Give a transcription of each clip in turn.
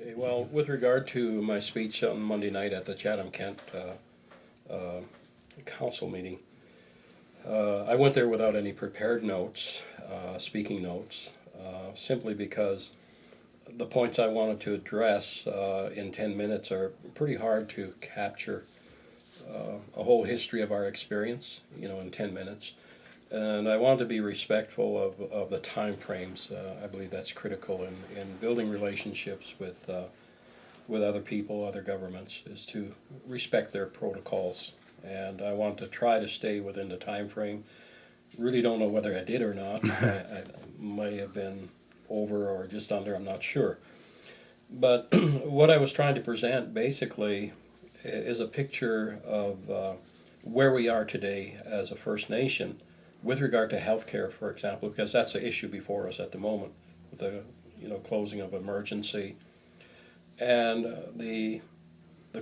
Okay, well, with regard to my speech on Monday night at the Chatham-Kent council meeting, I went there without any prepared notes, speaking notes, simply because the points I wanted to address in 10 minutes are pretty hard to capture a whole history of our experience, in 10 minutes. And I want to be respectful of the time frames. I believe that's critical in building relationships with other people, other governments, is to respect their protocols. And I want to try to stay within the time frame. Really don't know whether I did or not. I may have been over or just under, I'm not sure. But what I was trying to present basically is a picture of where we are today as a First Nation with regard to healthcare, for example, because that's the issue before us at the moment, with the closing of emergency. And the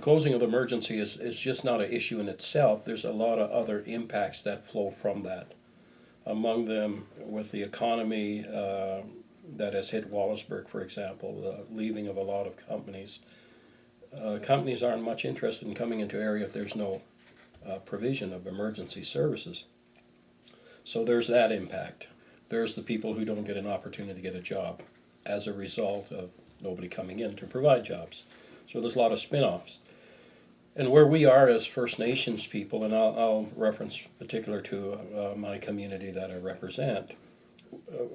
closing of emergency is just not an issue in itself. There's a lot of other impacts that flow from that. Among them, with the economy that has hit Wallaceburg, for example, the leaving of a lot of companies. Companies aren't much interested in coming into area if there's no provision of emergency services. So there's that impact. There's the people who don't get an opportunity to get a job as a result of nobody coming in to provide jobs. So there's a lot of spin-offs. And where we are as First Nations people, and I'll reference particular to my community that I represent,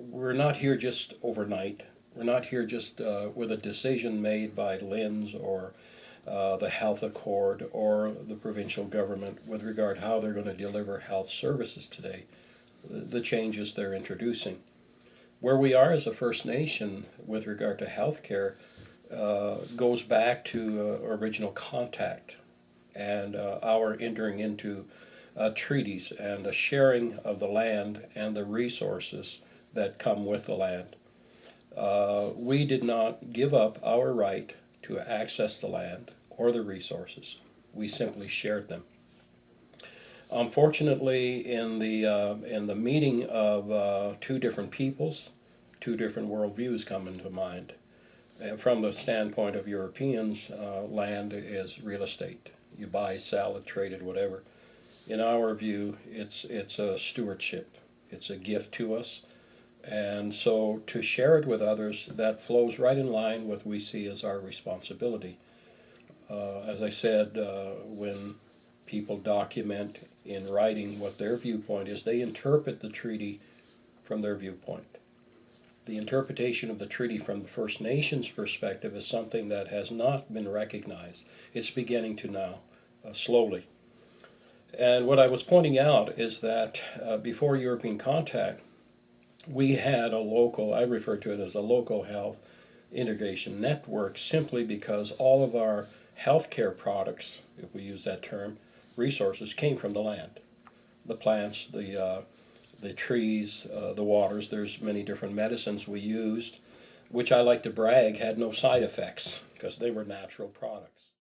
we're not here just overnight. We're not here just with a decision made by LINS or the Health Accord or the provincial government with regard to how they're going to deliver health services today, the changes they're introducing. Where we are as a First Nation with regard to healthcare goes back to original contact and our entering into treaties and the sharing of the land and the resources that come with the land. We did not give up our right to access the land or the resources. We simply shared them. Unfortunately, in the meeting of two different peoples, two different worldviews come into mind. From the standpoint of Europeans, land is real estate. You buy, sell it, trade it, whatever. In our view, it's a stewardship. It's a gift to us. And so to share it with others, that flows right in line with what we see as our responsibility. As I said, when people document in writing what their viewpoint is, they interpret the treaty from their viewpoint. The interpretation of the treaty from the First Nations perspective is something that has not been recognized. It's beginning to now, slowly. And what I was pointing out is that before European contact, we had a local, I refer to it as a local health integration network, simply because all of our healthcare products, if we use that term, resources came from the land. The plants, the trees, the waters. There's many different medicines we used, which I like to brag had no side effects because they were natural products.